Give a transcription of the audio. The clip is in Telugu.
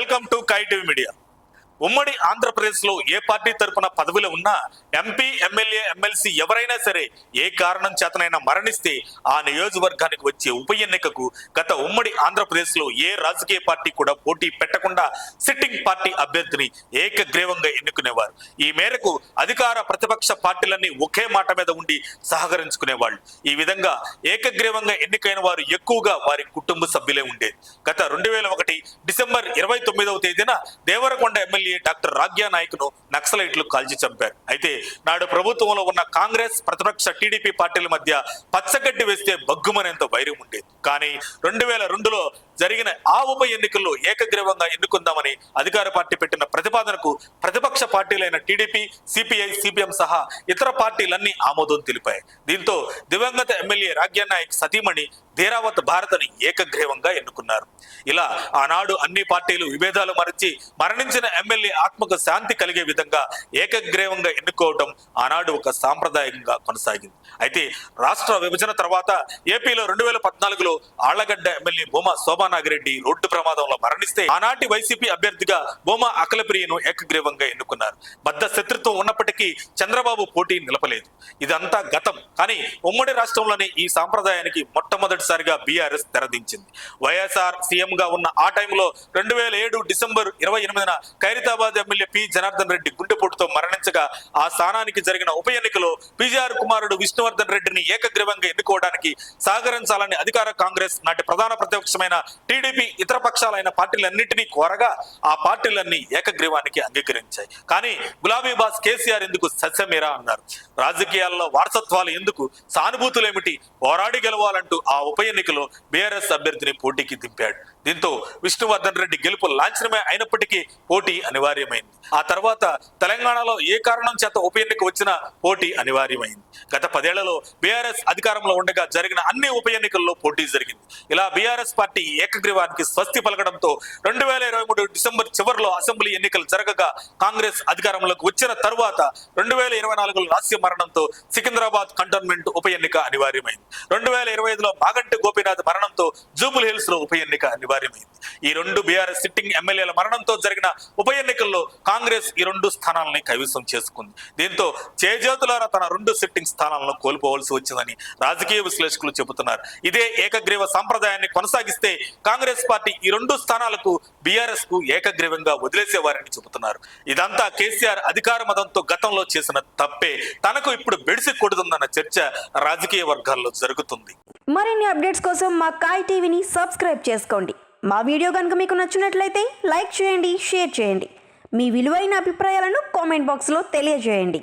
వెల్కమ్ టు కై టీవీ మీడియా. ఉమ్మడి ఆంధ్రప్రదేశ్లో ఏ పార్టీ తరపున పదవిలో ఉన్నా ఎంపీ, ఎమ్మెల్యే, ఎమ్మెల్సీ ఎవరైనా సరే ఏ కారణం చేతనైనా మరణిస్తే ఆ నియోజకవర్గానికి వచ్చే ఉప ఎన్నికకు గత ఉమ్మడి ఆంధ్రప్రదేశ్లో ఏ రాజకీయ పార్టీ కూడా పోటీ పెట్టకుండా సిట్టింగ్ పార్టీ అభ్యర్థిని ఏకగ్రీవంగా ఎన్నుకునేవారు. ఈ మేరకు అధికార ప్రతిపక్ష పార్టీలన్నీ ఒకే మాట మీద ఉండి సహకరించుకునేవాళ్ళు. ఈ విధంగా ఏకగ్రీవంగా ఎన్నికైన వారు ఎక్కువగా వారి కుటుంబ సభ్యులే ఉండేది. గత 2001 డిసెంబర్ 29వ తేదీన దేవరకొండ ఎమ్మెల్యే డాక్టర్ రాగ్యా నాయక్ను నక్సలైట్లు కాల్చి చంపారు. అయితే నాడు ప్రభుత్వంలో ఉన్న కాంగ్రెస్, ప్రతిపక్ష టీడీపీ పార్టీల మధ్య పచ్చగడ్డి వేస్తే బగ్గుమనేంత వైరం ఉండేది. కానీ 2002లో జరిగిన ఆ ఉప ఎన్నికల్లో ఏకగ్రీవంగా ఎన్నుకుందామని అధికార పార్టీ పెట్టిన ప్రతిపాదనకు ప్రతిపక్ష పార్టీలైన టీడీపీ, సిపిఐ, సిపిఎం సహా ఇతర పార్టీలన్నీ ఆమోదం తెలిపాయి. దీంతో దివంగత ఎమ్మెల్యే రాగ్యా నాయక్ సతీమణి ధీరావత్ భారత్ని ఏకగ్రీవంగా ఎన్నుకున్నారు. ఇలా ఆనాడు అన్ని పార్టీలు విభేదాలు మరచి మరణించిన ఎమ్మెల్యే ఆత్మకు శాంతి కలిగే విధంగా ఏకగ్రీవంగా ఎన్నుకోవడం ఆనాడు ఒక సాంప్రదాయంగా కొనసాగింది. అయితే రాష్ట్ర విభజన తర్వాత ఏపీలో 2014లో ఆళ్లగడ్డ ఎమ్మెల్యే భూమా శోభానాగిరెడ్డి రోడ్డు ప్రమాదంలో మరణిస్తే ఆనాటి వైసీపీ అభ్యర్థిగా భూమా అఖిలప్రియను ఏకగ్రీవంగా ఎన్నుకున్నారు. బద్ద శత్రుత్వం ఉన్నప్పటికీ చంద్రబాబు పోటీ నిలపలేదు. ఇదంతా గతం. కానీ ఉమ్మడి రాష్ట్రంలోని ఈ సాంప్రదాయానికి మొట్టమొదటిసారిగా బీఆర్ఎస్ తెరదించింది. వైఎస్ఆర్ సీఎంగా ఉన్న ఆ టైంలో 2007 డిసెంబర్ 28న ఖైరతాబాద్ ఎమ్మెల్యే పి జనార్దన్ రెడ్డి గుండెపోటుతో మరణించగా ఆ స్థానానికి జరిగిన ఉప ఎన్నికలో పీజీఆర్ కుమారుడు విష్ణువర్ధన్ రెడ్డిని ఏకగ్రీవంగా ఎన్నుకోవడానికి సహకరించాలని అధికార కాంగ్రెస్, నాటి ప్రధాన ప్రతిపక్షమైన టీడీపీ, ఇతర పక్షాలైన పార్టీలన్నింటినీ కోరగా ఆ పార్టీలన్నీ ఏకగ్రీవానికి అంగీకరించాయి. కానీ గులాబీ బాస్ కేసీఆర్ ఎందుకు సస్యమేరా అన్నారు. రాజకీయాల్లో వారసత్వాలు ఎందుకు, సానుభూతులేమిటి, పోరాడి గెలవాలంటూ ఆ ఉప ఎన్నికలో బీఆర్ఎస్ అభ్యర్థిని పోటీకి దింపాడు. దీంతో విష్ణువర్ధన్ రెడ్డి గెలుపు లాంఛనమే అయినప్పటికీ పోటీ అనివార్యమైంది. ఆ తర్వాత తెలంగాణలో ఏ కారణం చేత ఉప ఎన్నిక వచ్చినా పోటీ అనివార్యమైంది. గత 10 ఏళ్లలో బీఆర్ఎస్ అధికారంలో ఉండగా జరిగిన అన్ని ఉప ఎన్నికల్లో పోటీ జరిగింది. ఇలా బీఆర్ఎస్ పార్టీ ఏకగ్రీవానికి స్వస్తి పలకడంతో 2023 డిసెంబర్ చివరిలో అసెంబ్లీ ఎన్నికలు జరగగా కాంగ్రెస్ అధికారంలోకి వచ్చిన తరువాత 2024లో రాస్య మరణంతో సికింద్రాబాద్ కంటోన్మెంట్ ఉప ఎన్నిక అనివార్యమైంది. 2025లో మాగంటి గోపీనాథ్ మరణంతో జూబుల్ హిల్స్ లో ఉప ఎన్నిక అనివార్యమైంది. ఈ 2 బీఆర్ఎస్ సిట్టింగ్ ఎమ్మెల్యేల మరణంతో జరిగిన ఉప ఎన్నికల్లో కాంగ్రెస్ ఈ 2 స్థానాలని కైవసం చేసుకుంది. దీంతో చేజేతులారా తన 2 సిట్టింగ్ స్థానాలను కోల్పోవలసి వచ్చిందని రాజకీయ విశ్లేషకులు చెబుతున్నారు. ఇదే ఏకగ్రీవ సంప్రదాయాన్ని కొనసాగిస్తే కాంగ్రెస్ పార్టీ ఈ 2 స్థానాలకు బీఆర్ఎస్ కు ఏకగ్రీవంగా వదిలేసేవారని చెబుతున్నారు. ఇదంతా కేసీఆర్ అధికార మదంతో గతంలో చేసిన తప్పే తనకు ఇప్పుడు బెడిసి కొడుతుందన్న చర్చ రాజకీయ వర్గాల్లో జరుగుతుంది. మరిన్ని అప్డేట్స్ కోసం మా కాయ్ టీవీని సబ్స్క్రైబ్ చేసుకోండి. మా వీడియో కనుక మీకు నచ్చినట్లయితే లైక్ చేయండి, షేర్ చేయండి. మీ విలువైన అభిప్రాయాలను కామెంట్ బాక్స్లో తెలియజేయండి.